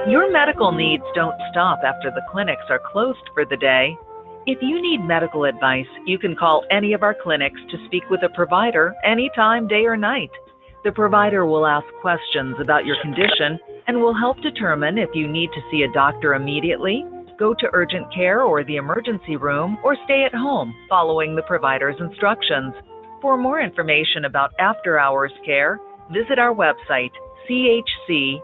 Your medical needs don't stop after the clinics are closed for the day. If you need medical advice, you can call any of our clinics to speak with a provider anytime, day or night. The provider will ask questions about your condition and will help determine if you need to see a doctor immediately, go to urgent care or the emergency room, or stay at home following the provider's instructions. For more information about after-hours care, visit our website, chcsno.org.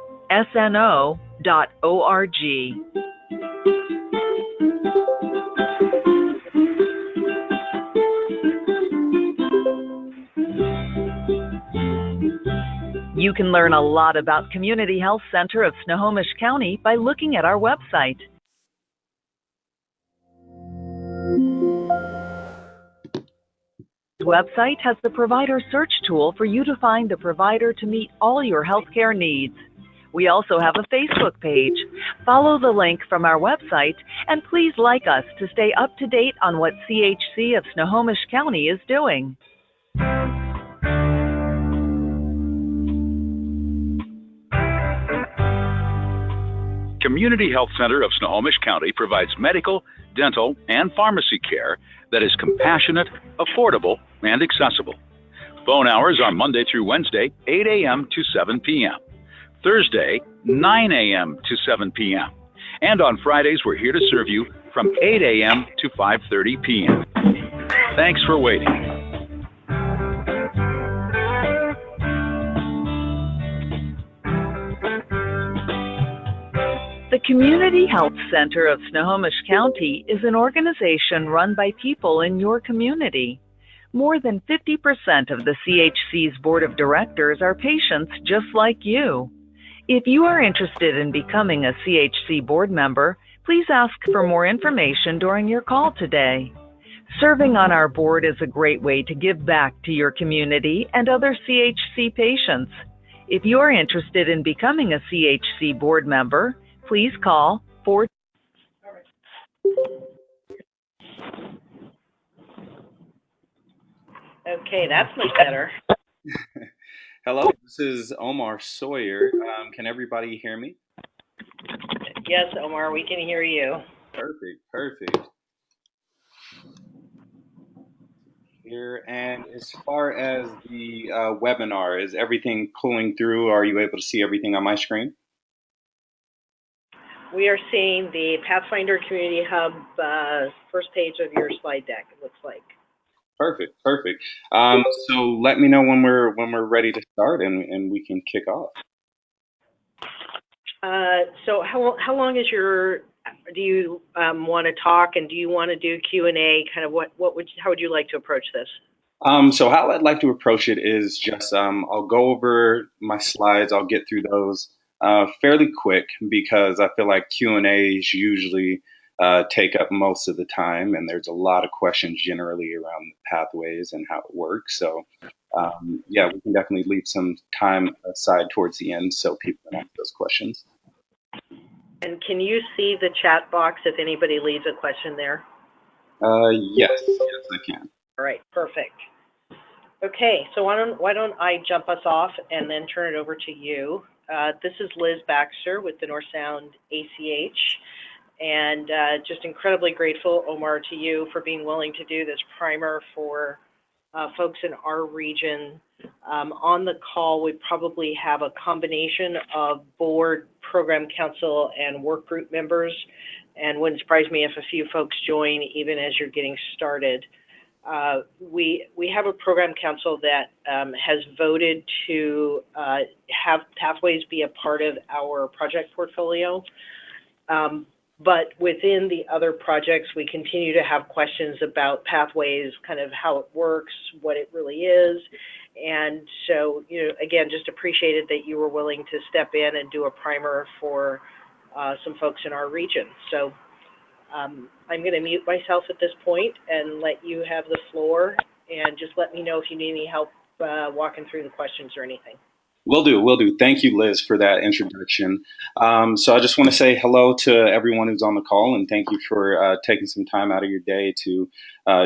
You can learn a lot about Community Health Center of Snohomish County by looking at our website. The website has the provider search tool for you to find the provider to meet all your healthcare needs. We also have a Facebook page. Follow the link from our website and please like us to stay up to date on what CHC of Snohomish County is doing. Community Health Center of Snohomish County provides medical, dental, and pharmacy care that is compassionate, affordable, and accessible. Phone hours are Monday through Wednesday, 8 a.m. to 7 p.m. Thursday, 9 a.m. to 7 p.m. And on Fridays, we're here to serve you from 8 a.m. to 5:30 p.m. Thanks for waiting. The Community Health Center of Snohomish County is an organization run by people in your community. More than 50% of the CHC's board of directors are patients just like you. If you are interested in becoming a CHC board member, please ask for more information during your call today. Serving on our board is a great way to give back to your community and other CHC patients. If you are interested in becoming a CHC board member, please call 4. Okay, that's much better. Hello, this is Omar Sawyer. Can everybody hear me? Yes, Omar, we can hear you. Perfect. Here, and as far as the webinar, is everything pulling through? Are you able to see everything on my screen? We are seeing the Pathfinder Community Hub first page of your slide deck, it looks like. Perfect. So let me know when we're ready to start, and we can kick off. So how long is do you want to talk, and do you want to do Q&A? Kind of how would you like to approach this? So how I'd like to approach it is just I'll go over my slides. I'll get through those fairly quick because I feel like Q&As usually take up most of the time, and there's a lot of questions generally around the pathways and how it works. So yeah, we can definitely leave some time aside towards the end so people can ask those questions. And can you see the chat box if anybody leaves a question there? Yes, I can. All right, perfect. Okay, so why don't I jump us off and then turn it over to you. This is Liz Baxter with the Sound ACH, and just incredibly grateful, Omar, to you for being willing to do this primer for folks in our region. On the call, we probably have a combination of board, program council, and work group members, and wouldn't surprise me if a few folks join even as you're getting started. We have a program council that has voted to have pathways be a part of our project portfolio. But within the other projects, we continue to have questions about pathways, kind of how it works, what it really is. And so, again, just appreciated that you were willing to step in and do a primer for some folks in our region. So I'm going to mute myself at this point and let you have the floor, and just let me know if you need any help walking through the questions or anything. Will do. Thank you, Liz, for that introduction. So I just want to say hello to everyone who's on the call, and thank you for taking some time out of your day to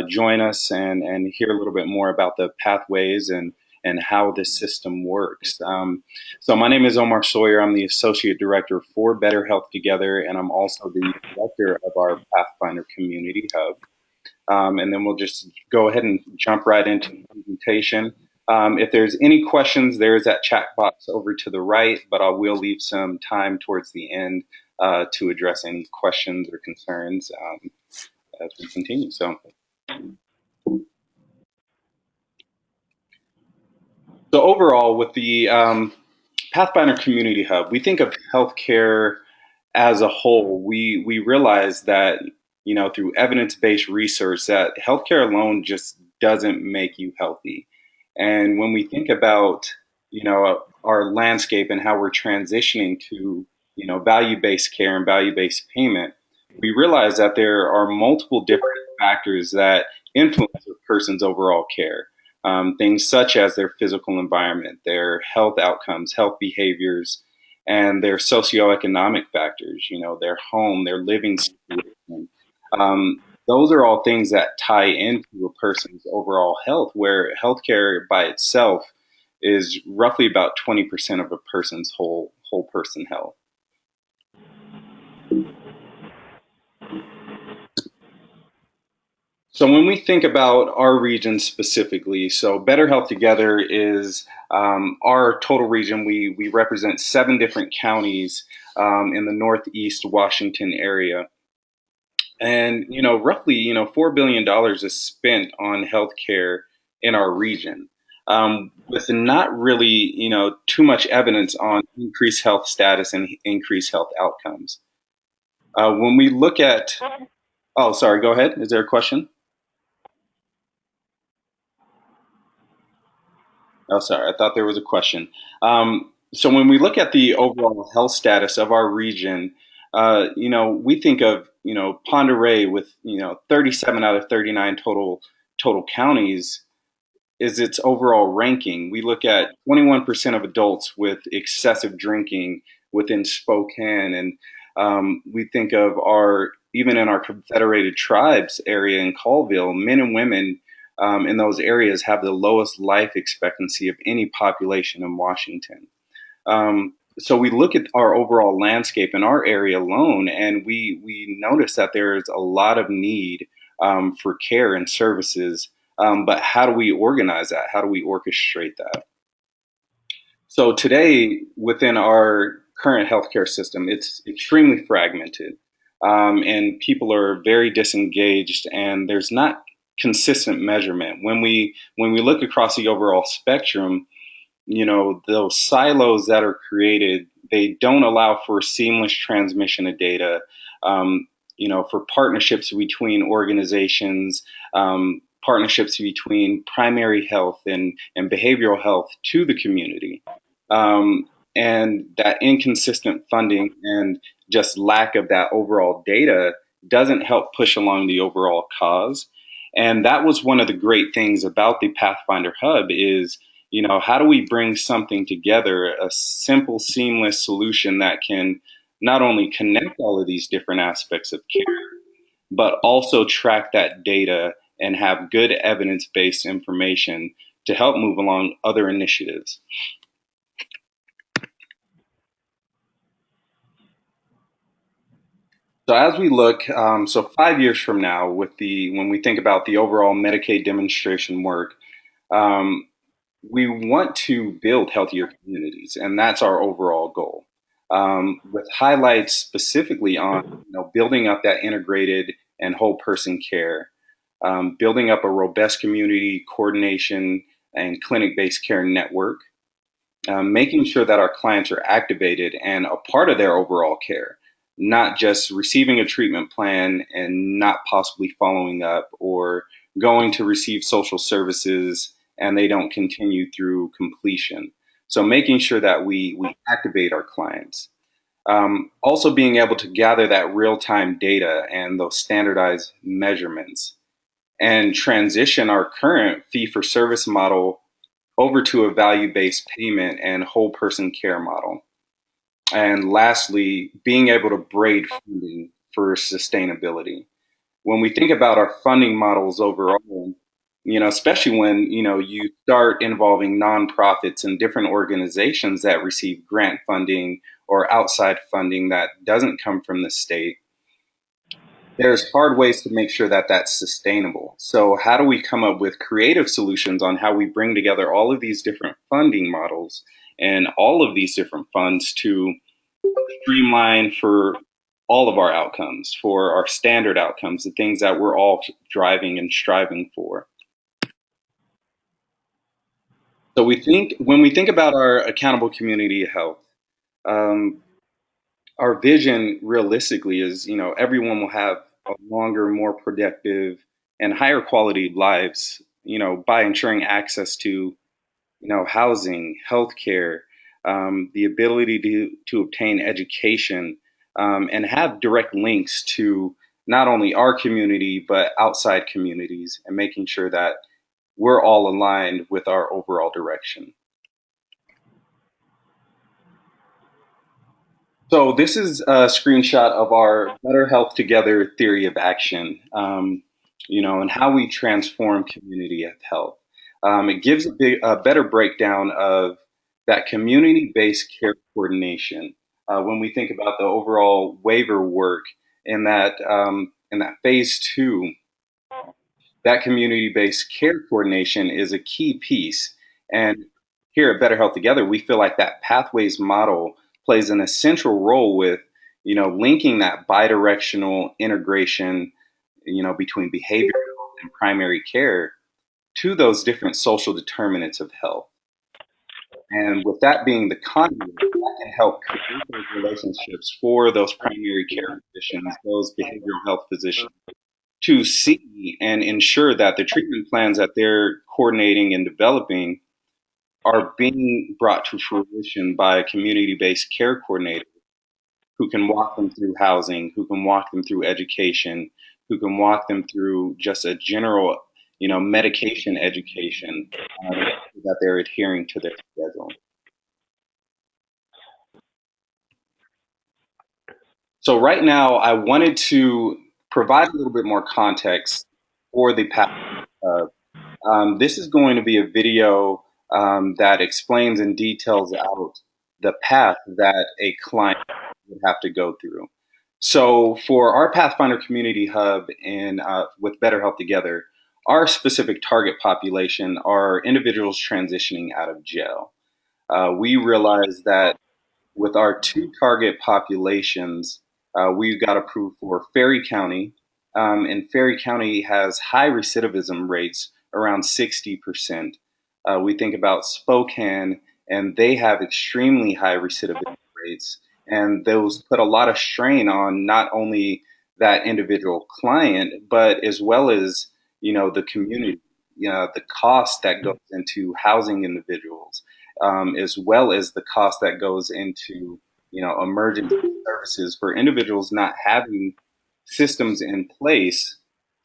join us and hear a little bit more about the pathways and and how this system works. So my name is Omar Sawyer. I'm the Associate Director for Better Health Together, and I'm also the Director of our Pathfinder Community Hub. And then we'll just go ahead and jump right into the presentation. If there's any questions, there's that chat box over to the right, but I will leave some time towards the end to address any questions or concerns as we continue. So overall, with the Pathfinder Community Hub, we think of healthcare as a whole. We realize that, you know, through evidence-based research, that healthcare alone just doesn't make you healthy. And when we think about, you know, our landscape and how we're transitioning to, you know, value-based care and value-based payment, we realize that there are multiple different factors that influence a person's overall care. Things such as their physical environment, their health outcomes, health behaviors, and their socioeconomic factors, you know, their home, their living situation. Those are all things that tie into a person's overall health, where healthcare by itself is roughly about 20% of a person's whole person health. So when we think about our region specifically, so Better Health Together is our total region. We represent 7 different counties in the Northeast Washington area. And, you know, roughly, you know, $4 billion is spent on healthcare in our region, with not really, you know, too much evidence on increased health status and increased health outcomes. When we look at, oh, sorry, go ahead. Is there a question? Oh, sorry, I thought there was a question. So when we look at the overall health status of our region, you know, we think of, you know, Ponderay with, you know, 37 out of 39 total counties is its overall ranking. We look at 21% of adults with excessive drinking within Spokane, and we think of even in our Confederated Tribes area in Colville, men and women in those areas have the lowest life expectancy of any population in Washington. So we look at our overall landscape in our area alone, and we notice that there is a lot of need for care and services. But how do we organize that? How do we orchestrate that? So today, within our current healthcare system, it's extremely fragmented, and people are very disengaged, and there's not consistent measurement. When we look across the overall spectrum, you know, those silos that are created, they don't allow for seamless transmission of data, you know, for partnerships between organizations, partnerships between primary health and behavioral health to the community. And that inconsistent funding and just lack of that overall data doesn't help push along the overall cause. And that was one of the great things about the Pathfinder Hub is, you know, how do we bring something together, a simple, seamless solution that can not only connect all of these different aspects of care, but also track that data and have good evidence-based information to help move along other initiatives. So as we look, so 5 years from now, when we think about the overall Medicaid demonstration work, we want to build healthier communities, and that's our overall goal. With highlights specifically on, you know, building up that integrated and whole person care, building up a robust community coordination and clinic-based care network, making sure that our clients are activated and a part of their overall care, not just receiving a treatment plan and not possibly following up, or going to receive social services and they don't continue through completion. So making sure that we activate our clients. Also being able to gather that real-time data and those standardized measurements and transition our current fee-for-service model over to a value-based payment and whole person care model. And lastly, being able to braid funding for sustainability. When we think about our funding models overall, especially when, you start involving nonprofits and different organizations that receive grant funding or outside funding that doesn't come from the state. There's hard ways to make sure that that's sustainable. So how do we come up with creative solutions on how we bring together all of these different funding models and all of these different funds to streamline for all of our outcomes, for our standard outcomes, the things that we're all driving and striving for? So when we think about our accountable community health, um, our vision realistically is, everyone will have a longer, more productive, and higher quality lives, by ensuring access to, housing, healthcare, the ability to obtain education, and have direct links to not only our community but outside communities, and making sure that we're all aligned with our overall direction. So this is a screenshot of our Better Health Together theory of action, and how we transform community health. It gives a better breakdown of that community-based care coordination. When we think about the overall waiver work in that phase 2, that community-based care coordination is a key piece. And here at Better Health Together, we feel like that pathways model plays an essential role with, linking that bidirectional integration, between behavioral and primary care to those different social determinants of health. And with that being the conduit, that can help create those relationships for those primary care physicians, those behavioral health physicians, to see and ensure that the treatment plans that they're coordinating and developing are being brought to fruition by a community-based care coordinator who can walk them through housing, who can walk them through education, who can walk them through just a general, medication education, that they're adhering to their schedule. So right now, I wanted to provide a little bit more context for the path. This is going to be a video that explains and details out the path that a client would have to go through. So for our Pathfinder Community Hub and with Better Health Together, our specific target population are individuals transitioning out of jail. We realize that with our 2 target populations, we got approved for Ferry County, and Ferry County has high recidivism rates, around 60%. We think about Spokane, and they have extremely high recidivism rates, and those put a lot of strain on not only that individual client, but as well as, the community, the cost that goes into housing individuals, as well as the cost that goes into, emergency services for individuals not having systems in place.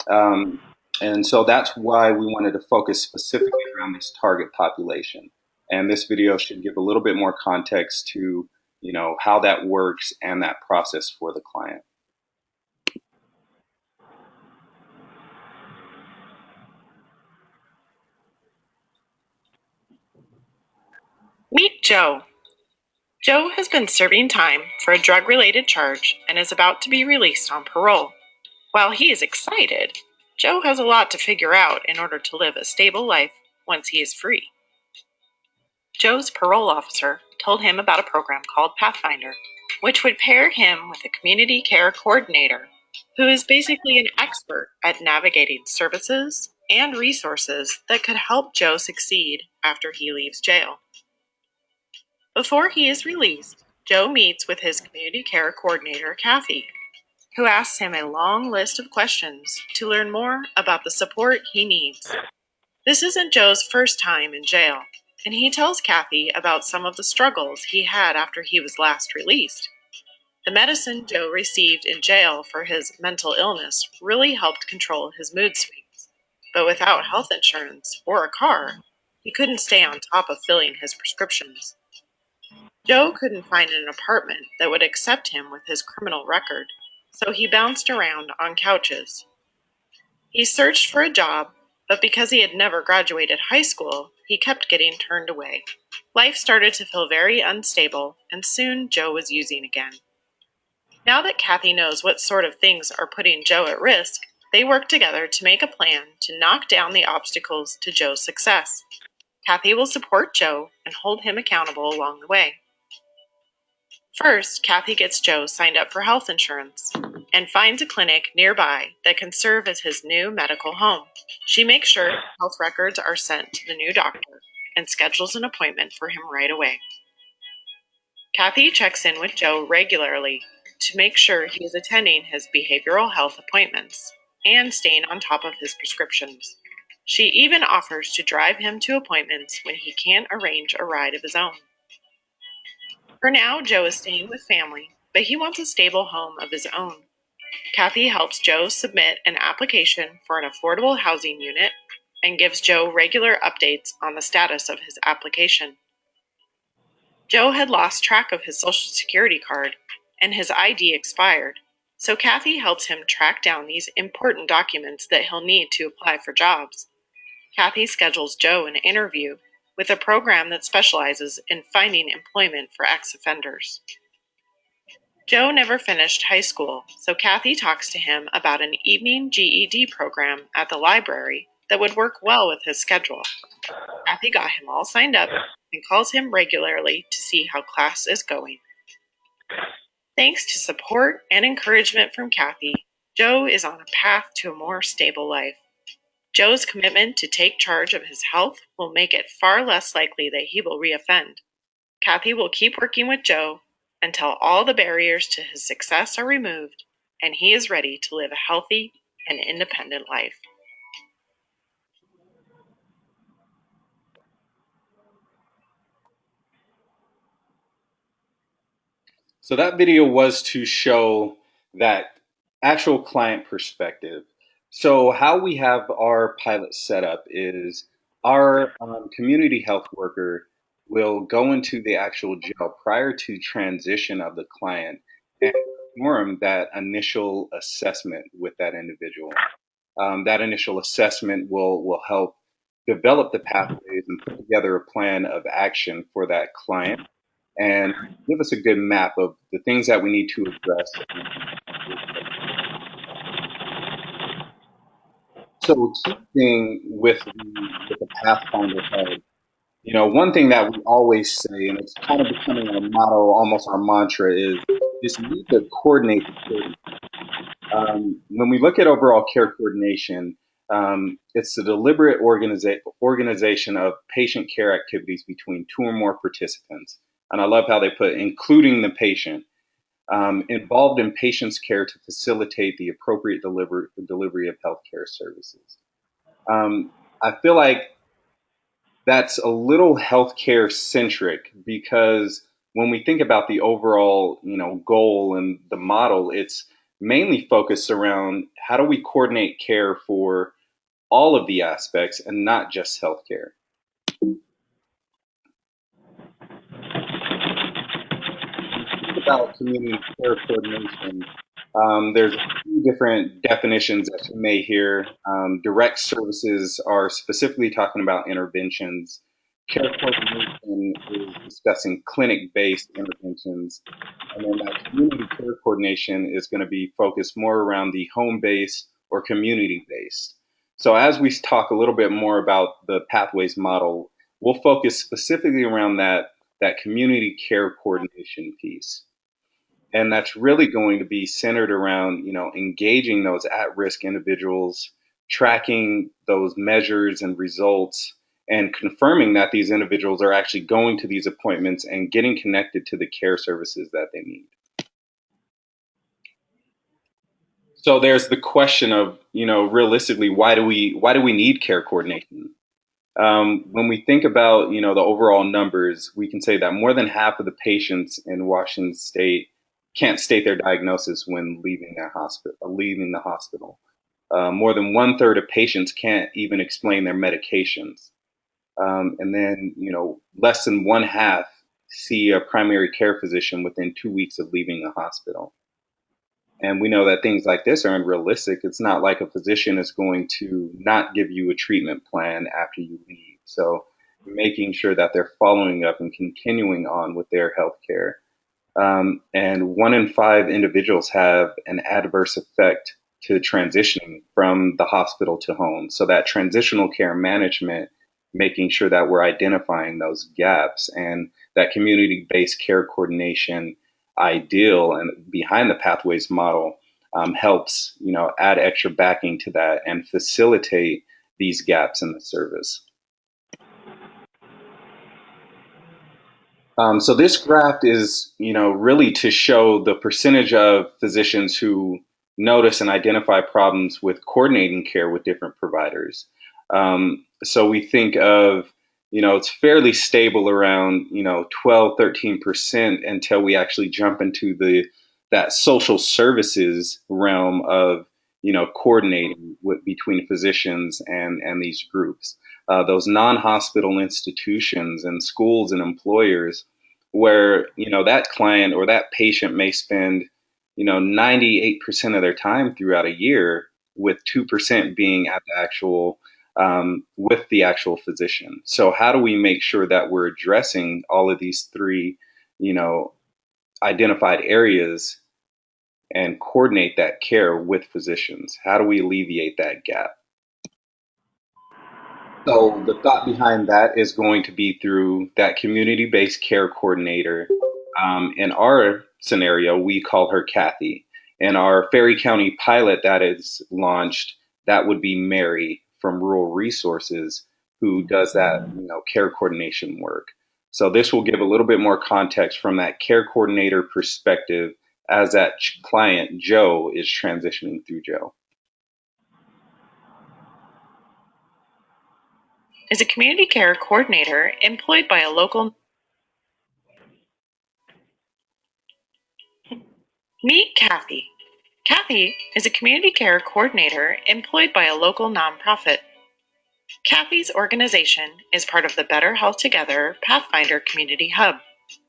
And so that's why we wanted to focus specifically around this target population. And this video should give a little bit more context to, how that works and that process for the client. Meet Joe. Joe has been serving time for a drug-related charge and is about to be released on parole. While he is excited, Joe has a lot to figure out in order to live a stable life once he is free. Joe's parole officer told him about a program called Pathfinder, which would pair him with a community care coordinator who is basically an expert at navigating services and resources that could help Joe succeed after he leaves jail. Before he is released, Joe meets with his community care coordinator, Kathy, who asks him a long list of questions to learn more about the support he needs. This isn't Joe's first time in jail, and he tells Kathy about some of the struggles he had after he was last released. The medicine Joe received in jail for his mental illness really helped control his mood swings, but without health insurance or a car, he couldn't stay on top of filling his prescriptions. Joe couldn't find an apartment that would accept him with his criminal record, so he bounced around on couches. He searched for a job But because he had never graduated high school, he kept getting turned away. Life started to feel very unstable, and soon Joe was using again. Now that Kathy knows what sort of things are putting Joe at risk, they work together to make a plan to knock down the obstacles to Joe's success. Kathy will support Joe and hold him accountable along the way. First, Kathy gets Joe signed up for health insurance and finds a clinic nearby that can serve as his new medical home. She makes sure health records are sent to the new doctor and schedules an appointment for him right away. Kathy checks in with Joe regularly to make sure he is attending his behavioral health appointments and staying on top of his prescriptions. She even offers to drive him to appointments when he can't arrange a ride of his own. For now, Joe is staying with family, but he wants a stable home of his own. Kathy helps Joe submit an application for an affordable housing unit and gives Joe regular updates on the status of his application. Joe had lost track of his Social Security card, and his ID expired, so Kathy helps him track down these important documents that he'll need to apply for jobs. Kathy schedules Joe an interview with a program that specializes in finding employment for ex-offenders. Joe never finished high school, so Kathy talks to him about an evening GED program at the library that would work well with his schedule. Kathy got him all signed up and calls him regularly to see how class is going. Thanks to support and encouragement from Kathy, Joe is on a path to a more stable life. Joe's commitment to take charge of his health will make it far less likely that he will reoffend. Kathy will keep working with Joe until all the barriers to his success are removed and he is ready to live a healthy and independent life. So that video was to show that actual client perspective. So how we have our pilot set up is our community health worker will go into the actual jail prior to transition of the client and perform that initial assessment with that individual. That initial assessment will help develop the pathways and put together a plan of action for that client and give us a good map of the things that we need to address. So, key thing with the Pathfinder Hub, one thing that we always say, and it's kind of becoming our motto, almost our mantra, is just need to coordinate the care. When we look at overall care coordination, it's the deliberate organization of patient care activities between two or more participants. And I love how they put including the patient, involved in patient's care to facilitate the appropriate delivery of healthcare services. I feel like that's a little healthcare centric because when we think about the overall, goal and the model, it's mainly focused around how do we coordinate care for all of the aspects and not just healthcare. About community care coordination, there's a few different definitions that you may hear. Direct services are specifically talking about interventions. Care coordination is discussing clinic-based interventions. And then that community care coordination is going to be focused more around the home-based or community-based. So as we talk a little bit more about the Pathways model, we'll focus specifically around that community care coordination piece. And that's really going to be centered around, engaging those at-risk individuals, tracking those measures and results, and confirming that these individuals are actually going to these appointments and getting connected to the care services that they need. So there's the question of, realistically, why do we need care coordination? When we think about, the overall numbers, we can say that more than half of the patients in Washington State can't state their diagnosis when leaving the hospital. More than 1/3 of patients can't even explain their medications. And then, less than 1/2 see a primary care physician within 2 weeks of leaving the hospital. And we know that things like this are unrealistic. It's not like a physician is going to not give you a treatment plan after you leave. So making sure that they're following up and continuing on with their health care. And 1 in 5 individuals have an adverse effect to transitioning from the hospital to home. So that transitional care management, making sure that we're identifying those gaps, and that community-based care coordination ideal and behind the pathways model helps, add extra backing to that and facilitate these gaps in the service. So this graph is, really to show the percentage of physicians who notice and identify problems with coordinating care with different providers. So we think of, it's fairly stable around, 12, 13% until we actually jump into that social services realm of, coordinating between physicians and these groups. Those non-hospital institutions and schools and employers where that client or that patient may spend 98% of their time throughout a year, with 2% being at the actual with the actual physician. So how do we make sure that we're addressing all of these three identified areas and coordinate that care with physicians? How do we alleviate that gap? So the thought behind that is going to be through that community-based care coordinator. In our scenario, we call her Kathy. In our Ferry County pilot that is launched, that would be Mary from Rural Resources, who does that, care coordination work. So this will give a little bit more context from that care coordinator perspective as that client, Joe, is transitioning through Joe. Is a community care coordinator employed by a local... Meet Kathy. Kathy is a community care coordinator employed by a local nonprofit. Kathy's organization is part of the Better Health Together Pathfinder Community Hub,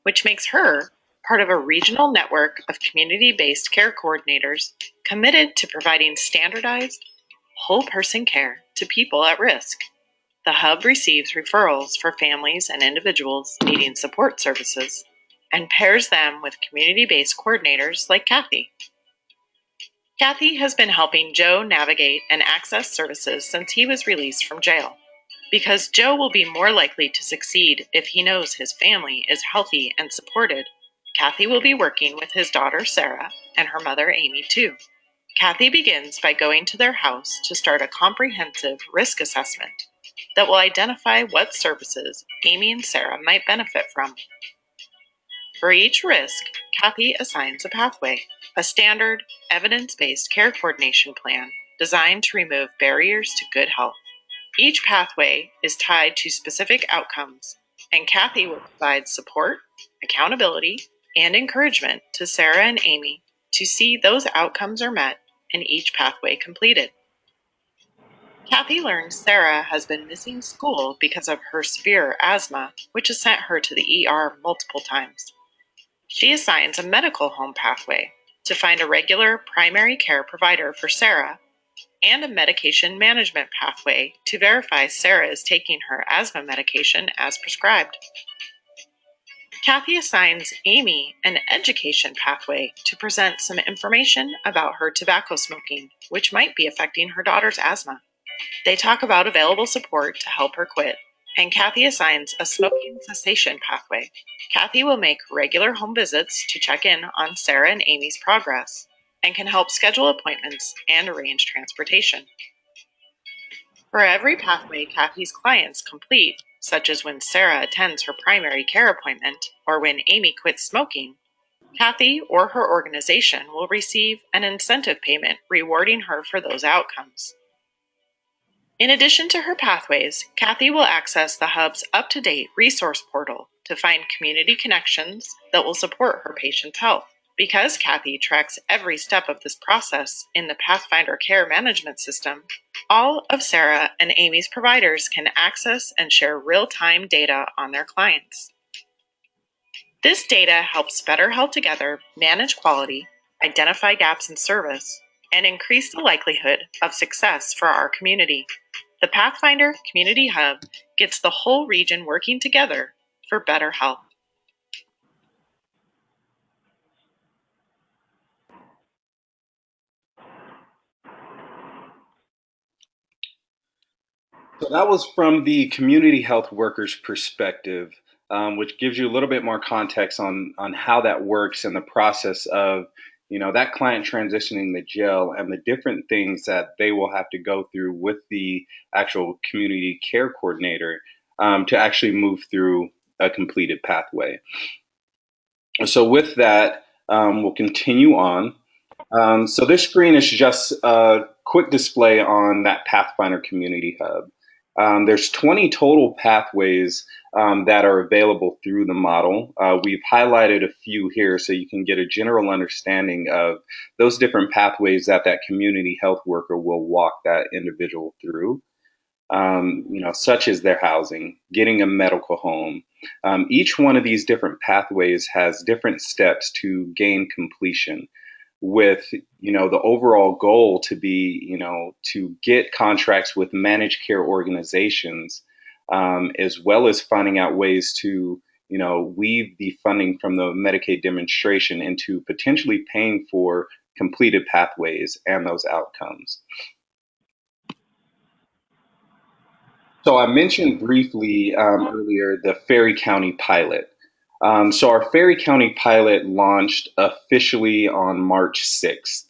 which makes her part of a regional network of community-based care coordinators committed to providing standardized, whole-person care to people at risk. The hub receives referrals for families and individuals needing support services and pairs them with community-based coordinators like Kathy. Kathy has been helping Joe navigate and access services since he was released from jail. Because Joe will be more likely to succeed if he knows his family is healthy and supported, Kathy will be working with his daughter Sarah and her mother Amy too. Kathy begins by going to their house to start a comprehensive risk assessment that will identify what services Amy and Sarah might benefit from. For each risk, Kathy assigns a pathway, a standard, evidence-based care coordination plan designed to remove barriers to good health. Each pathway is tied to specific outcomes, and Kathy will provide support, accountability, and encouragement to Sarah and Amy to see those outcomes are met and each pathway completed. Kathy learns Sarah has been missing school because of her severe asthma, which has sent her to the ER multiple times. She assigns a medical home pathway to find a regular primary care provider for Sarah and a medication management pathway to verify Sarah is taking her asthma medication as prescribed. Kathy assigns Amy an education pathway to present some information about her tobacco smoking, which might be affecting her daughter's asthma. They talk about available support to help her quit, and Kathy assigns a smoking cessation pathway. Kathy will make regular home visits to check in on Sarah and Amy's progress and can help schedule appointments and arrange transportation. For every pathway Kathy's clients complete, such as when Sarah attends her primary care appointment or when Amy quits smoking, Kathy or her organization will receive an incentive payment rewarding her for those outcomes. In addition to her pathways, Kathy will access the Hub's up-to-date resource portal to find community connections that will support her patient's health. Because Kathy tracks every step of this process in the Pathfinder Care Management System, all of Sarah and Amy's providers can access and share real-time data on their clients. This data helps Better Health Together manage quality, identify gaps in service, and increase the likelihood of success for our community. The Pathfinder Community Hub gets the whole region working together for better health. So that was from the community health worker's perspective, which gives you a little bit more context on how that works and the process of, that client transitioning the jail and the different things that they will have to go through with the actual community care coordinator to actually move through a completed pathway. So with that, we'll continue on. So this screen is just a quick display on that Pathfinder Community Hub. There's 20 total pathways that are available through the model. We've highlighted a few here so you can get a general understanding of those different pathways that that community health worker will walk that individual through. Such as their housing, getting a medical home. Each one of these different pathways has different steps to gain completion with, the overall goal to be, to get contracts with managed care organizations, as well as finding out ways to, weave the funding from the Medicaid demonstration into potentially paying for completed pathways and those outcomes. So I mentioned briefly earlier the Ferry County pilot. So our Ferry County pilot launched officially on March 6th.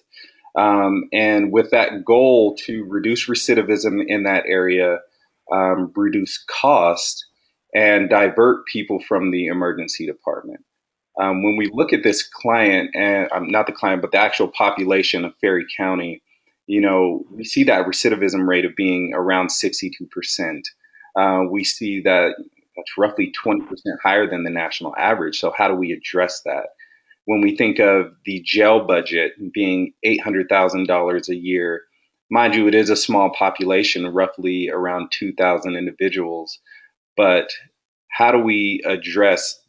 And with that goal to reduce recidivism in that area, reduce cost, and divert people from the emergency department. When we look at this client, and not the client, but the actual population of Ferry County, we see that recidivism rate of being around 62%. We see that that's roughly 20% higher than the national average. So how do we address that? When we think of the jail budget being $800,000 a year, mind you, it is a small population, roughly around 2,000 individuals. But how do we address,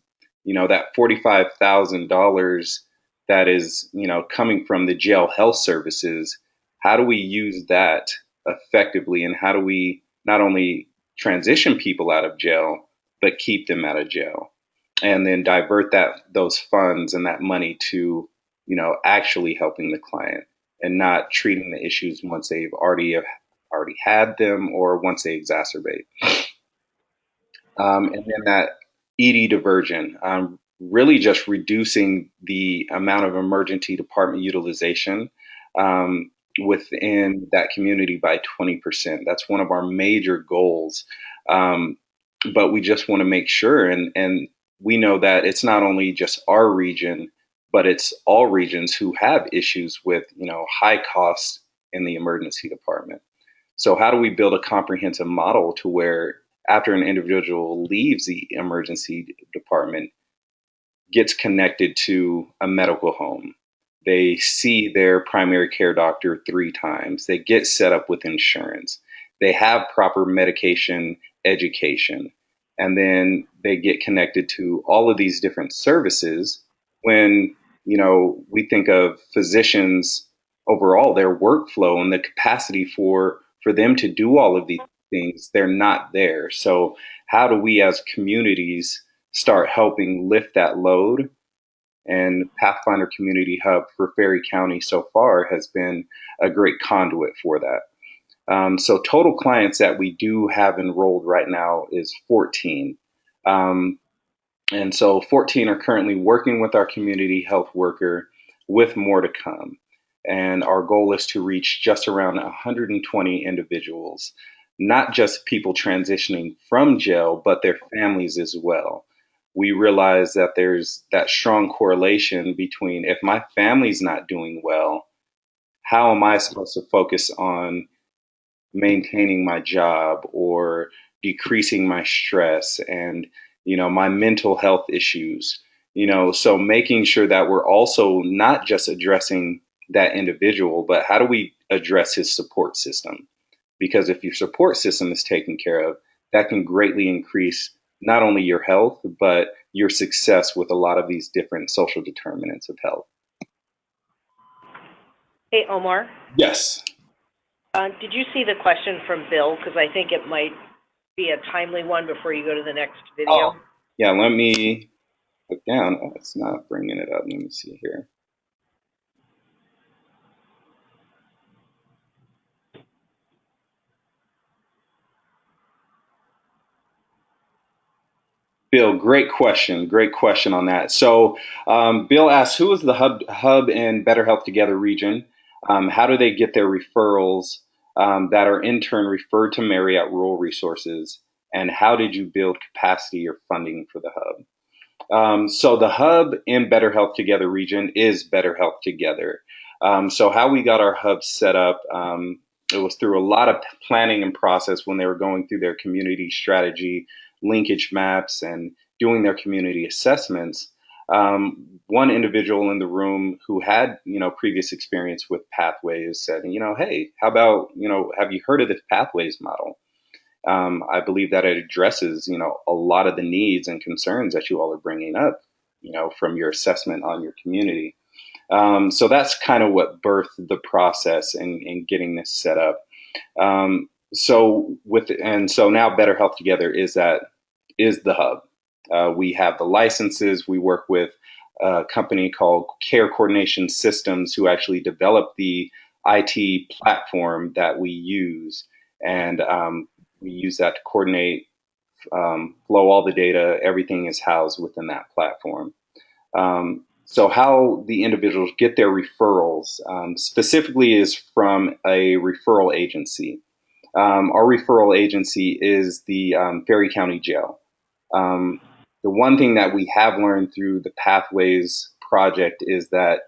that $45,000 that is, coming from the jail health services? How do we use that effectively, and how do we not only transition people out of jail, but keep them out of jail, and then divert those funds and that money to, actually helping the client and not treating the issues once they've already had them or once they exacerbate. And then that ED diversion, really just reducing the amount of emergency department utilization within that community by 20%. That's one of our major goals. But we just want to make sure, and we know that it's not only just our region, but it's all regions who have issues with, high costs in the emergency department. So how do we build a comprehensive model to where after an individual leaves the emergency department, gets connected to a medical home, they see their primary care doctor 3 times, they get set up with insurance, they have proper medication education, and then they get connected to all of these different services. When, we think of physicians overall, their workflow and the capacity for them to do all of these things, they're not there. So how do we as communities start helping lift that load? And Pathfinder Community Hub for Ferry County so far has been a great conduit for that. So total clients that we do have enrolled right now is 14. And so 14 are currently working with our community health worker, with more to come. And our goal is to reach just around 120 individuals, not just people transitioning from jail, but their families as well. We realize that there's that strong correlation between, if my family's not doing well, how am I supposed to focus on maintaining my job or decreasing my stress and, my mental health issues? So making sure that we're also not just addressing that individual, but how do we address his support system? Because if your support system is taken care of, that can greatly increase not only your health, but your success with a lot of these different social determinants of health. Hey, Omar, Yes. did you see the question from Bill? Because I think it might be a timely one before you go to the next Oh, video. yeah, let me look down. Oh, it's not bringing it up. Let me see here. Bill, great question. Great question on that. So, Bill asks, who is the hub in Better Health Together region? How do they get their referrals that are in turn referred to Mary at Rural Resources? And how did you build capacity or funding for the hub? So the hub in Better Health Together region is Better Health Together. So how we got our hub set up, it was through a lot of planning and process when they were going through their community strategy, linkage maps, and doing their community assessments. One individual in the room who had, previous experience with Pathways said, hey, how about, have you heard of this Pathways model? I believe that it addresses, a lot of the needs and concerns that you all are bringing up, from your assessment on your community. So that's kind of what birthed the process in getting this set up. So now Better Health Together is the hub. We have the licenses. We work with a company called Care Coordination Systems, who actually developed the IT platform that we use, and we use that to coordinate, flow all the data. Everything is housed within that platform. So how the individuals get their referrals specifically is from a referral agency. Our referral agency is the Ferry County Jail. The one thing that we have learned through the Pathways project is that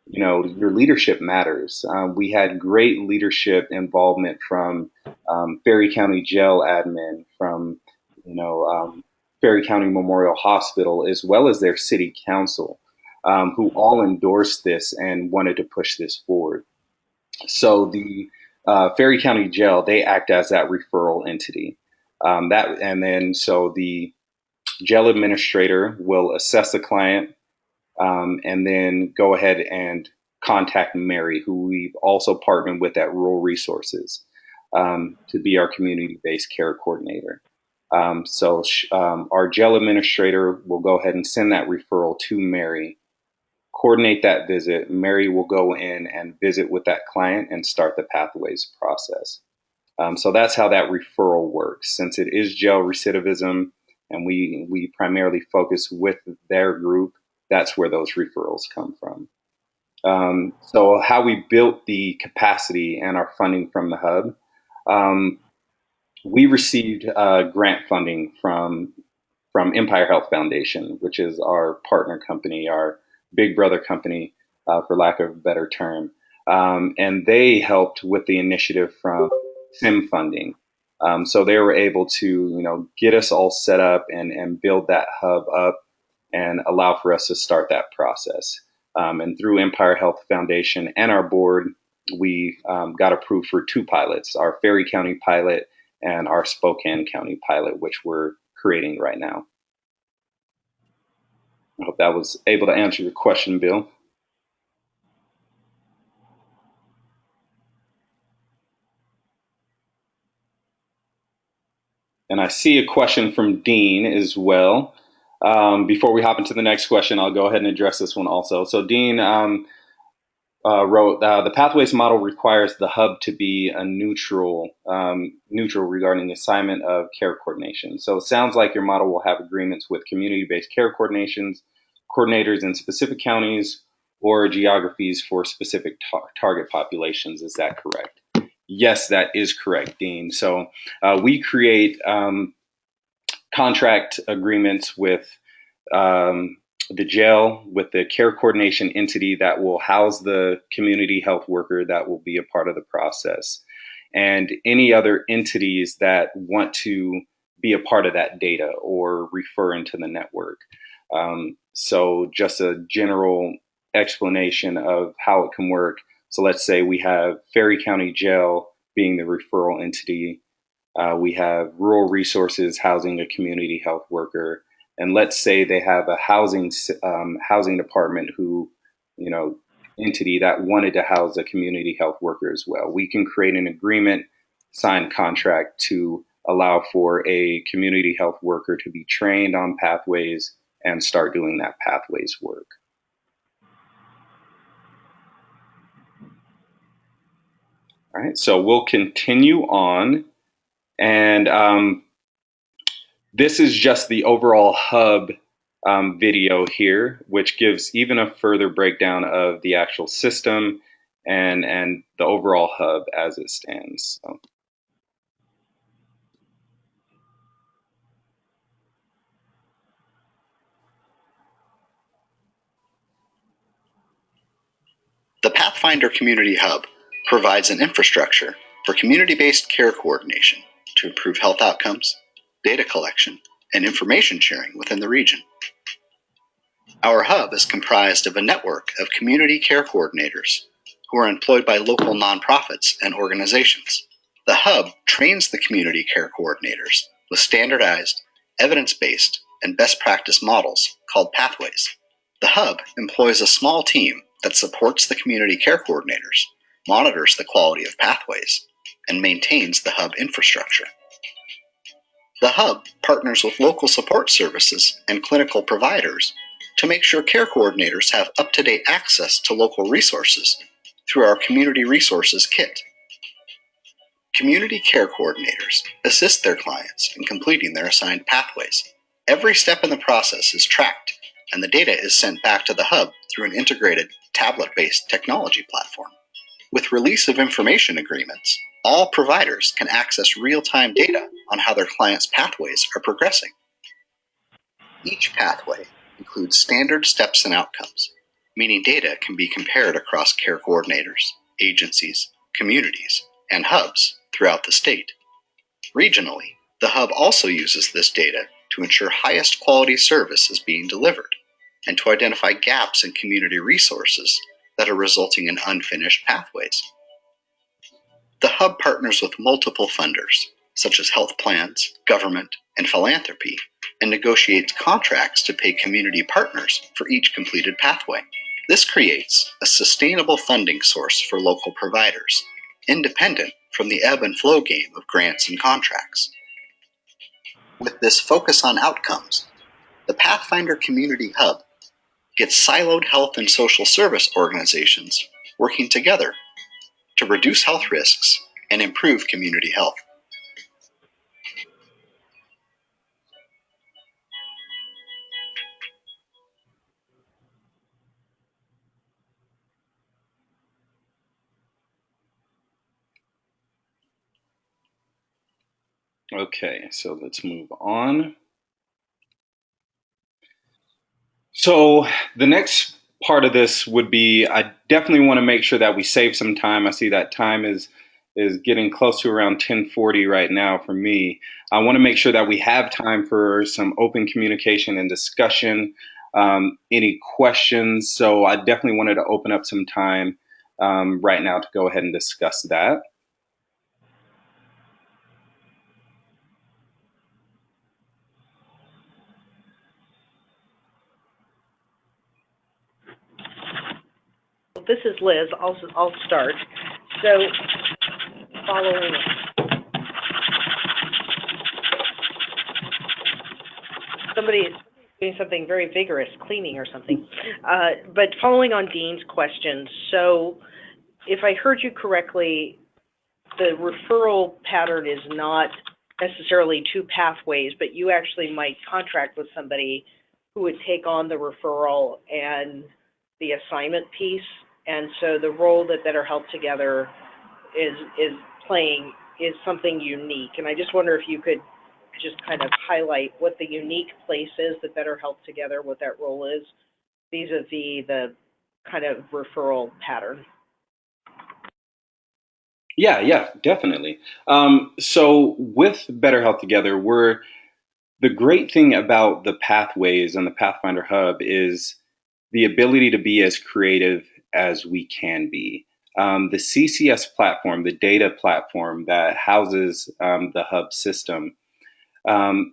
your leadership matters. We had great leadership involvement from Ferry County Jail admin, from Ferry County Memorial Hospital, as well as their city council, who all endorsed this and wanted to push this forward. So the Ferry County Jail, they act as that referral entity. So the jail administrator will assess the client, and then go ahead and contact Mary, who we've also partnered with at Rural Resources, to be our community-based care coordinator. Our jail administrator will go ahead and send that referral to Mary, coordinate that visit. Mary will go in and visit with that client and start the Pathways process. So that's how that referral works. Since it is jail recidivism and we primarily focus with their group, that's where those referrals come from. So how we built the capacity and our funding from the hub, we received grant funding from Empire Health Foundation, which is our partner company, our big brother company, for lack of a better term. And they helped with the initiative from SIM funding. So they were able to, get us all set up and build that hub up and allow for us to start that process. And through Empire Health Foundation and our board, we got approved for 2 pilots, our Ferry County pilot and our Spokane County pilot, which we're creating right now. I hope that was able to answer your question, Bill. And I see a question from Dean as well. Before we hop into the next question, I'll go ahead and address this one also. So Dean wrote, the Pathways model requires the hub to be a neutral regarding the assignment of care coordination. So it sounds like your model will have agreements with community-based care coordinators in specific counties or geographies for specific target populations. Is that correct? Yes, that is correct, Dean. So we create contract agreements with the jail, with the care coordination entity that will house the community health worker that will be a part of the process, and any other entities that want to be a part of that data or refer into the network. So just a general explanation of how it can work. So let's say we have Ferry County Jail being the referral entity. We have Rural Resources housing a community health worker. And let's say they have a housing department who, entity that wanted to house a community health worker as well. We can create an agreement, sign contract to allow for a community health worker to be trained on pathways and start doing that pathways work. All right, so we'll continue on, and this is just the overall hub video here, which gives even a further breakdown of the actual system and the overall hub as it stands. So. The Pathfinder Community Hub provides an infrastructure for community-based care coordination to improve health outcomes, data collection, and information sharing within the region. Our hub is comprised of a network of community care coordinators who are employed by local nonprofits and organizations. The hub trains the community care coordinators with standardized, evidence-based, and best practice models called pathways. The hub employs a small team that supports the community care coordinators, monitors the quality of pathways, and maintains the hub infrastructure. The hub partners with local support services and clinical providers to make sure care coordinators have up-to-date access to local resources through our Community Resources Kit. Community care coordinators assist their clients in completing their assigned pathways. Every step in the process is tracked, and the data is sent back to the hub through an integrated tablet-based technology platform. With release of information agreements, all providers can access real-time data on how their clients' pathways are progressing. Each pathway includes standard steps and outcomes, meaning data can be compared across care coordinators, agencies, communities, and hubs throughout the state. Regionally, the hub also uses this data to ensure highest quality service is being delivered and to identify gaps in community resources that are resulting in unfinished pathways. The hub partners with multiple funders, such as health plans, government, and philanthropy, and negotiates contracts to pay community partners for each completed pathway. This creates a sustainable funding source for local providers, independent from the ebb and flow game of grants and contracts. With this focus on outcomes, the Pathfinder Community Hub gets siloed health and social service organizations working together to reduce health risks and improve community health. Okay, so let's move on. So the next part of this would be, I definitely want to make sure that we save some time. I see that time is getting close to around 10:40 right now for me. I want to make sure that we have time for some open communication and discussion. Any questions? So I definitely wanted to open up some time right now to go ahead and discuss that. This is Liz. I'll start. So, following somebody is doing something very vigorous, cleaning or something. But following on Dean's questions, so if I heard you correctly, the referral pattern is not necessarily two pathways, but you actually might contract with somebody who would take on the referral and the assignment piece. And so the role that Better Health Together is playing is something unique. And I just wonder if you could just kind of highlight what the unique place is that Better Health Together, what that role is, vis-a-vis the kind of referral pattern. Yeah, definitely. So with Better Health Together, the great thing about the pathways and the Pathfinder Hub is the ability to be as creative as we can be. The CCS platform, the data platform that houses the hub system,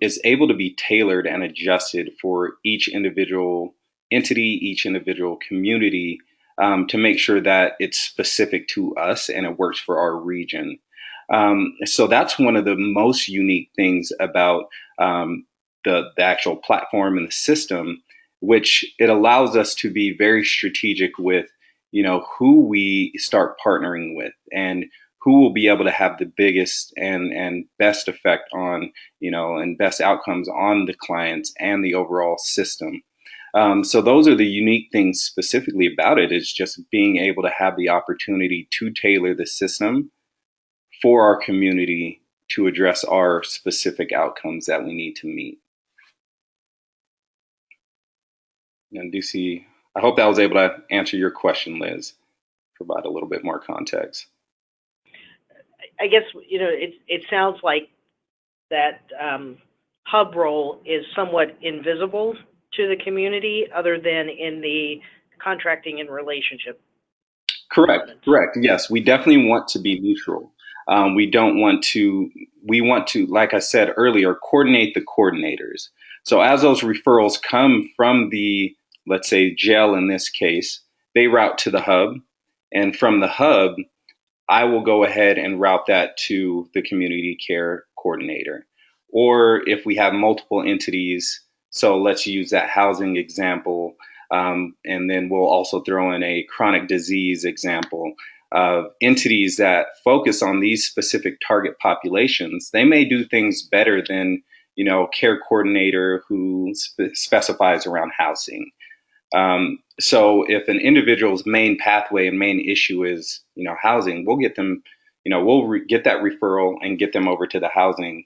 is able to be tailored and adjusted for each individual entity, each individual community, to make sure that it's specific to us and it works for our region. So that's one of the most unique things about the actual platform and the system, which it allows us to be very strategic with, who we start partnering with and who will be able to have the biggest and best effect on, and best outcomes on the clients and the overall system. So those are the unique things specifically about it, is just being able to have the opportunity to tailor the system for our community to address our specific outcomes that we need to meet. And I hope that was able to answer your question, Liz, provide a little bit more context. I guess, it sounds like that hub role is somewhat invisible to the community other than in the contracting and relationship. Correct. Yes, we definitely want to be neutral. We want to, like I said earlier, coordinate the coordinators. So as those referrals come from the, let's say, jail in this case, they route to the hub. And from the hub, I will go ahead and route that to the community care coordinator. Or if we have multiple entities, so let's use that housing example, and then we'll also throw in a chronic disease example of entities that focus on these specific target populations. They may do things better than, care coordinator who specifies around housing. So if an individual's main pathway and main issue is, housing, we'll get them, get that referral and get them over to the housing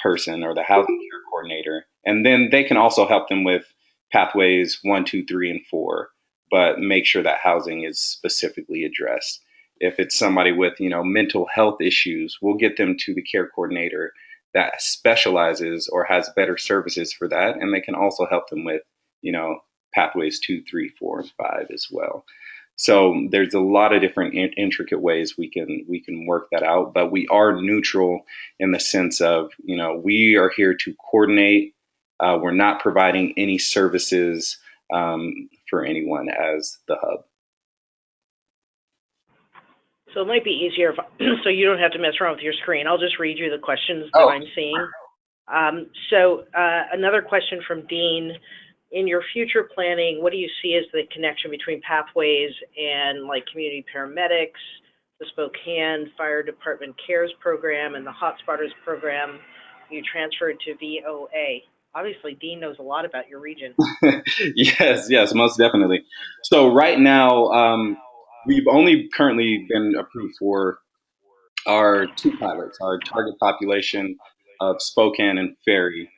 person or the housing care coordinator. And then they can also help them with pathways 1, 2, 3, and 4, but make sure that housing is specifically addressed. If it's somebody with, mental health issues, we'll get them to the care coordinator that specializes or has better services for that. And they can also help them with, pathways 2, 3, 4, and 5 as well. So there's a lot of different intricate ways we can work that out, but we are neutral in the sense of, we are here to coordinate. We're not providing any services for anyone as the hub. So it might be easier so you don't have to mess around with your screen. I'll just read you the questions that I'm seeing. So another question from Dean. In your future planning, what do you see as the connection between pathways and like community paramedics, the Spokane Fire Department CARES program, and the Hotspotters program you transferred to VOA? Obviously, Dean knows a lot about your region. Yes, most definitely. So right now, we've only currently been approved for our 2 pilots, our target population of Spokane and Ferry.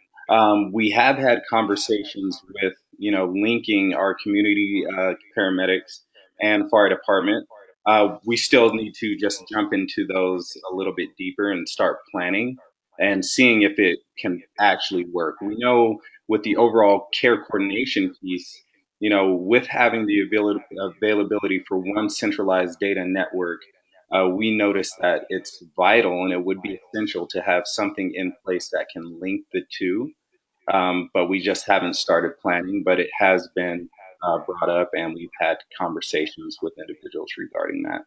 We have had conversations with, linking our community paramedics and fire department. We still need to just jump into those a little bit deeper and start planning and seeing if it can actually work. We know with the overall care coordination piece, with having the availability for one centralized data network, we noticed that it's vital and it would be essential to have something in place that can link the two. But we just haven't started planning, but it has been brought up and we've had conversations with individuals regarding that.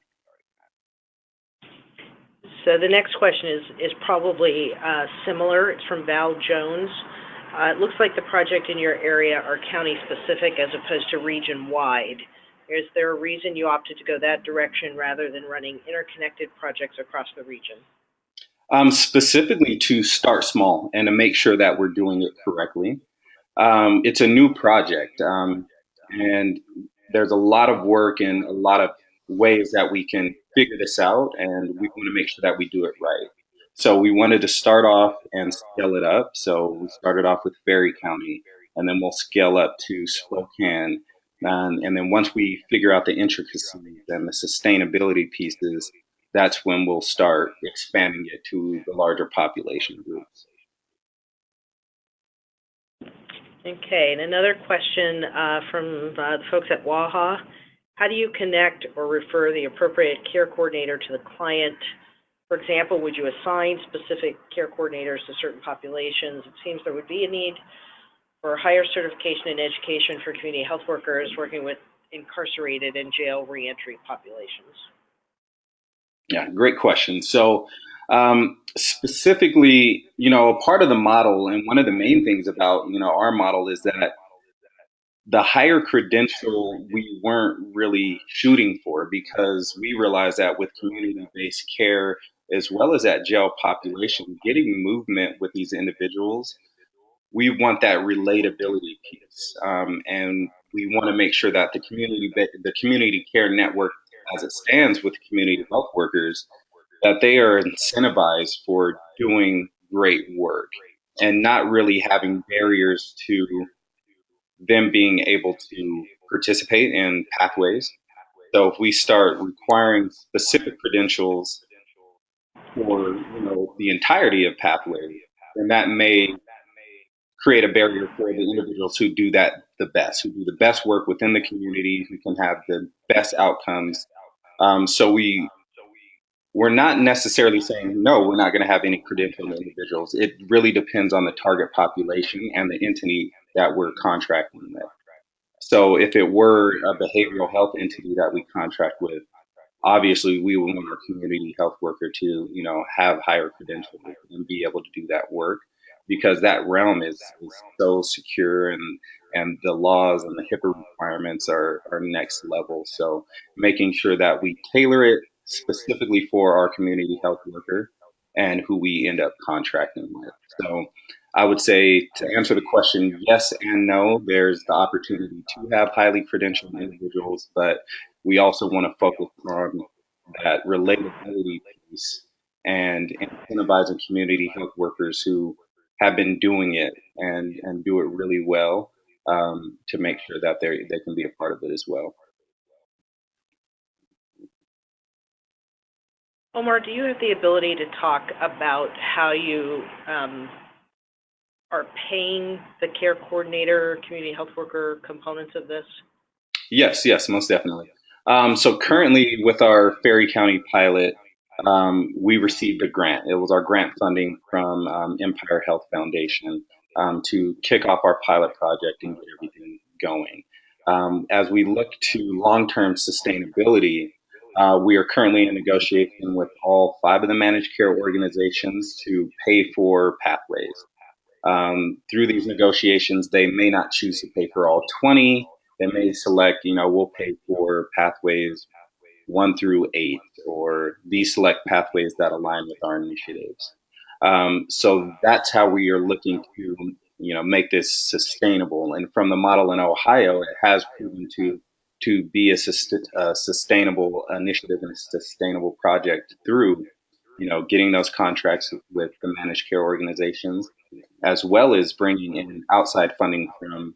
So the next question is probably similar. It's from Val Jones. It looks like the project in your area are county specific as opposed to region wide. Is there a reason you opted to go that direction rather than running interconnected projects across the region? Specifically to start small and to make sure that we're doing it correctly. It's a new project, and there's a lot of work and a lot of ways that we can figure this out, and we want to make sure that we do it right. So we wanted to start off and scale it up. So we started off with Ferry County, and then we'll scale up to Spokane. And then once we figure out the intricacies and the sustainability pieces, that's when we'll start expanding it to the larger population groups. Okay, and another question from the folks at WAHA. How do you connect or refer the appropriate care coordinator to the client? For example, would you assign specific care coordinators to certain populations? It seems there would be a need for higher certification and education for community health workers working with incarcerated and jail reentry populations? Yeah, great question. So, specifically, a part of the model, and one of the main things about, our model is that the higher credential we weren't really shooting for, because we realized that with community-based care as well as that jail population, getting movement with these individuals, we want that relatability piece, and we want to make sure that the community care network, as it stands with community health workers, that they are incentivized for doing great work and not really having barriers to them being able to participate in pathways. So if we start requiring specific credentials for the entirety of pathways, then that may create a barrier for the individuals who do that the best, who do the best work within the community, who can have the best outcomes. So we're not necessarily saying no, we're not going to have any credentialed individuals. It really depends on the target population and the entity that we're contracting with. So if it were a behavioral health entity that we contract with, obviously we would want our community health worker to, have higher credentials and be able to do that work, because that realm is so secure, and the laws and the HIPAA requirements are next level. So making sure that we tailor it specifically for our community health worker and who we end up contracting with. So I would say, to answer the question, yes and no. There's the opportunity to have highly credentialed individuals, but we also want to focus on that relatability piece and incentivizing community health workers who have been doing it and do it really well, to make sure that they can be a part of it as well. Omar, do you have the ability to talk about how you are paying the care coordinator, community health worker components of this? Yes, most definitely. So currently with our Ferry County pilot, we received a grant. It was our grant funding from Empire Health Foundation, to kick off our pilot project and get everything going. As we look to long-term sustainability, we are currently in negotiation with all 5 of the managed care organizations to pay for pathways. Through these negotiations, they may not choose to pay for all 20. They may select, we'll pay for pathways 1 through 8, or these select pathways that align with our initiatives. So that's how we are looking to, make this sustainable. And from the model in Ohio, it has proven to be a sustainable initiative and a sustainable project through, getting those contracts with the managed care organizations, as well as bringing in outside funding from,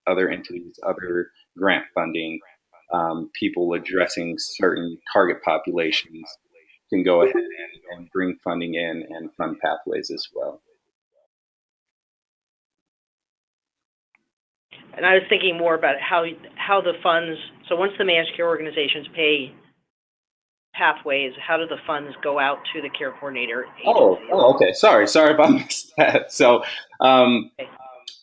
other entities, other grant funding. People addressing certain target populations can go ahead and bring funding in and fund pathways as well. And I was thinking more about how the funds, so once the managed care organizations pay pathways, how do the funds go out to the care coordinator agency? Okay. Sorry if I missed that. So, Okay.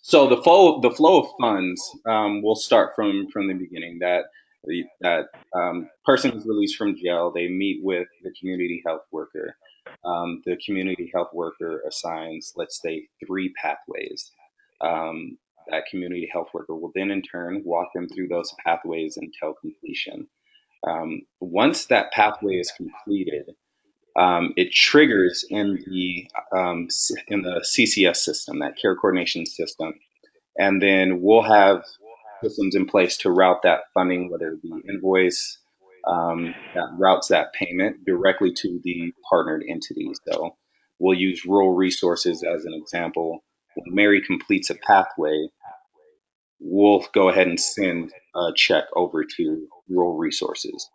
so the flow of funds, will start from the beginning. That person is released from jail. They meet with the community health worker. The community health worker assigns, let's say, 3 pathways. That community health worker will then in turn walk them through those pathways until completion. Once that pathway is completed, it triggers in the CCS system, that care coordination system, and then we'll have systems in place to route that funding, whether it be invoice, that routes that payment directly to the partnered entities. So we'll use rural resources as an example. When Mary completes a pathway, we'll go ahead and send a check over to rural resources.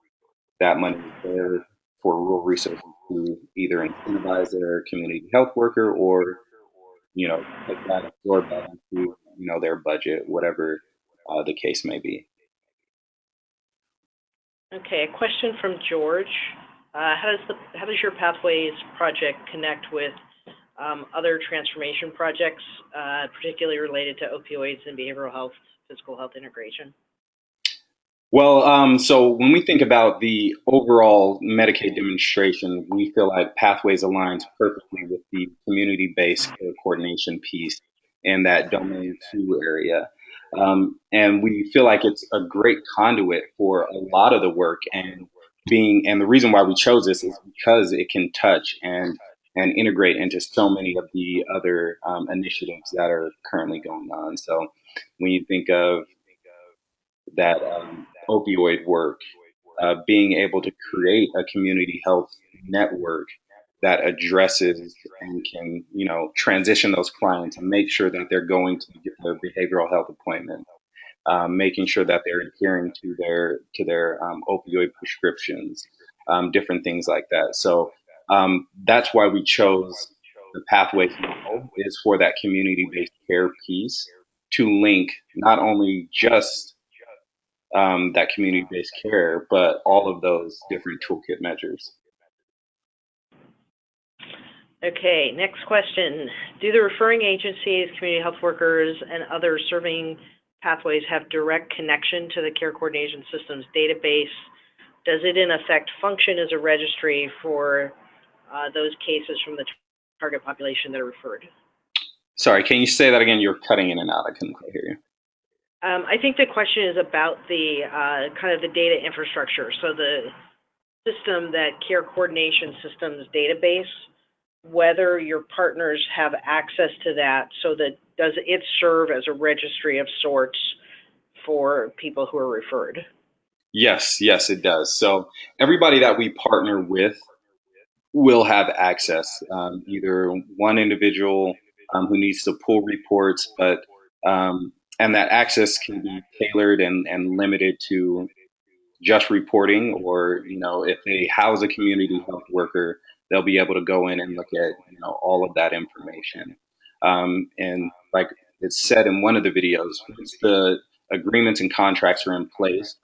That money is there for rural resources to either incentivize their community health worker, or take that, absorb that into their budget, whatever the case may be. Okay, a question from George. How does your Pathways project connect with other transformation projects, particularly related to opioids and behavioral health, physical health integration? Well, so when we think about the overall Medicaid demonstration, we feel like Pathways aligns perfectly with the community-based care coordination piece in that domain two area. And we feel like it's a great conduit for a lot of the work and the reason why we chose this is because it can touch and integrate into so many of the other initiatives that are currently going on. So when you think of that opioid work, being able to create a community health network that addresses and can, transition those clients and make sure that they're going to get their behavioral health appointment, making sure that they're adhering to their opioid prescriptions, different things like that. So that's why we chose the Pathways model is for that community-based care piece to link not only just that community-based care, but all of those different toolkit measures. Okay, next question. Do the referring agencies, community health workers, and others serving Pathways have direct connection to the care coordination systems database? Does it in effect function as a registry for those cases from the target population that are referred? Sorry, can you say that again? You're cutting in and out. I couldn't quite hear you. I think the question is about the kind of the data infrastructure. So the system, that care coordination systems database, whether your partners have access to that, so that does it serve as a registry of sorts for people who are referred? Yes, it does. So everybody that we partner with will have access. Either one individual who needs to pull reports, but and that access can be tailored and limited to just reporting, or if they house a community health worker, they'll be able to go in and look at all of that information. And like it's said in one of the videos, once the agreements and contracts are in place,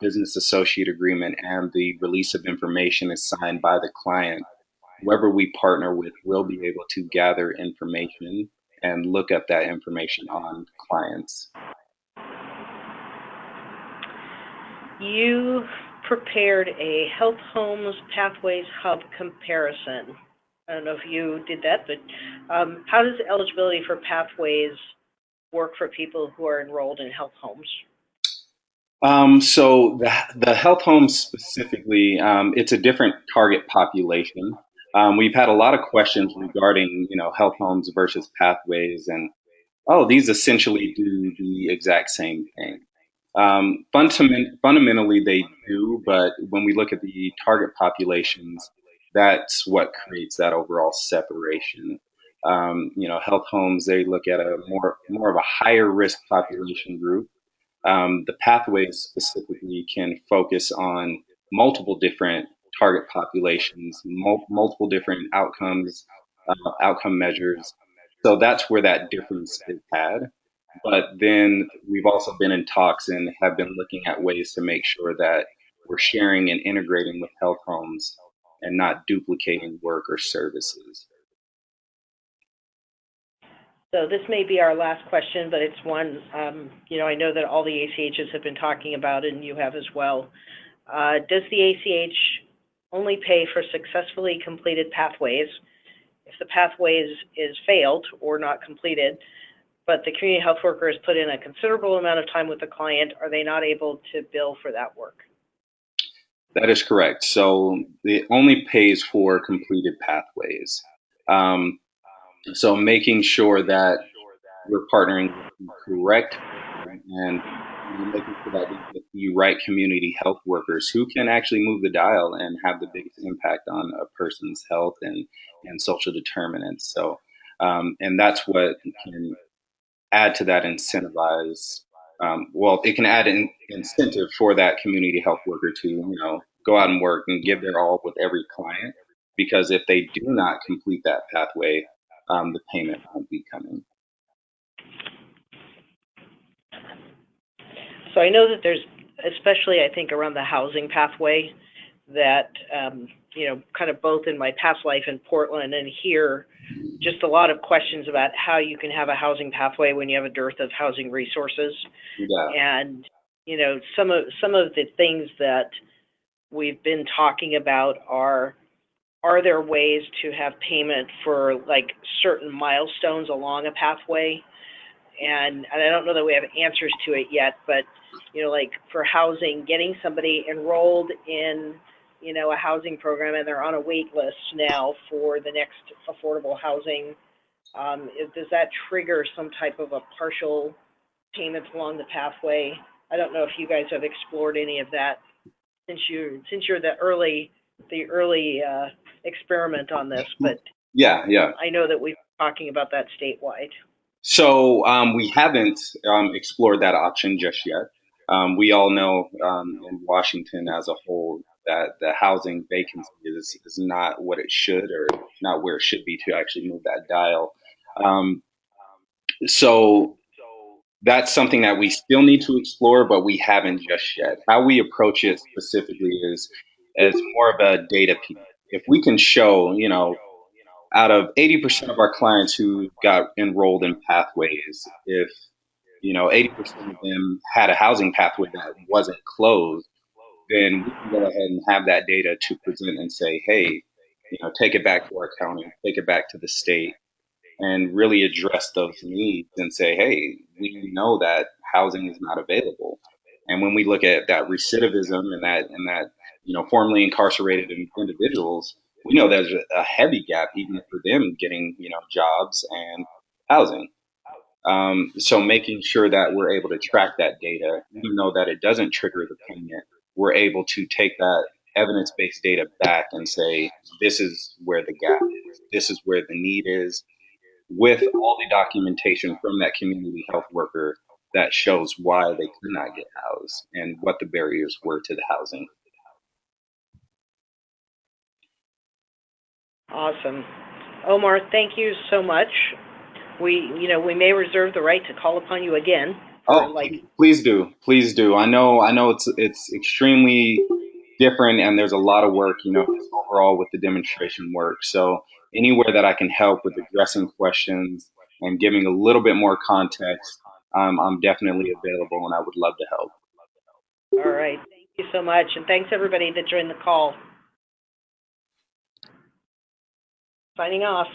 business associate agreement and the release of information is signed by the client, whoever we partner with will be able to gather information and look up that information on clients. You prepared a Health Homes Pathways Hub comparison. I don't know if you did that, but how does eligibility for Pathways work for people who are enrolled in health homes? So the health homes specifically, it's a different target population. We've had a lot of questions regarding, health homes versus pathways, and these essentially do the exact same thing. Fundamentally, they do, but when we look at the target populations, that's what creates that overall separation. Health homes, they look at a more of a higher risk population group. The pathways specifically can focus on multiple different target populations, multiple different outcome measures. So that's where that difference is had. But then we've also been in talks and have been looking at ways to make sure that we're sharing and integrating with health homes and not duplicating work or services. So this may be our last question, but it's one, I know that all the ACHs have been talking about it, and you have as well. Does the ACH only pay for successfully completed pathways? If the pathways is failed or not completed, but the community health worker has put in a considerable amount of time with the client, are they not able to bill for that work? That is correct. So it only pays for completed pathways. So making sure that we're partnering with the correct and making sure that we get the right community health workers who can actually move the dial and have the biggest impact on a person's health and social determinants. So, and that's what can add to that incentivize. It can add an incentive for that community health worker to, go out and work and give their all with every client, because if they do not complete that pathway, the payment won't be coming. So I know that there's, especially I think around the housing pathway, that, kind of both in my past life in Portland and here, just a lot of questions about how you can have a housing pathway when you have a dearth of housing resources. Yeah. And you know, some of the things that we've been talking about are there ways to have payment for like certain milestones along a pathway? And I don't know that we have answers to it yet, but, you know, like for housing, getting somebody enrolled in, you know, a housing program and they're on a wait list now for the next affordable housing, does that trigger some type of a partial payments along the pathway? I don't know if you guys have explored any of that since you're the early experiment on this, but Yeah. I know that we've been talking about that statewide. So we haven't explored that option just yet. We all know in Washington as a whole that the housing vacancy is not what it should, or not where it should be to actually move that dial. Um, so that's something that we still need to explore, but we haven't just yet. How we approach it specifically is as more of a data piece. If we can show, you know, out of 80% of our clients who got enrolled in pathways, if you know 80% of them had a housing pathway that wasn't closed, then we can go ahead and have that data to present and say, hey, you know, take it back to our county, take it back to the state, and really address those needs and say, hey, we know that housing is not available. And when we look at that recidivism and that you know formerly incarcerated individuals, we know there's a heavy gap even for them getting you know jobs and housing. So making sure that we're able to track that data, even though that it doesn't trigger the payment, we're able to take that evidence-based data back and say, this is where the gap is, this is where the need is, with all the documentation from that community health worker that shows why they could not get housed and what the barriers were to the housing. Awesome. Omar, thank you so much. We may reserve the right to call upon you again. Please do. I know it's extremely different, and there's a lot of work, you know, just overall with the demonstration work. So anywhere that I can help with addressing questions and giving a little bit more context, I'm definitely available, and I would love to help. All right. Thank you so much, and thanks everybody that joined the call. Signing off.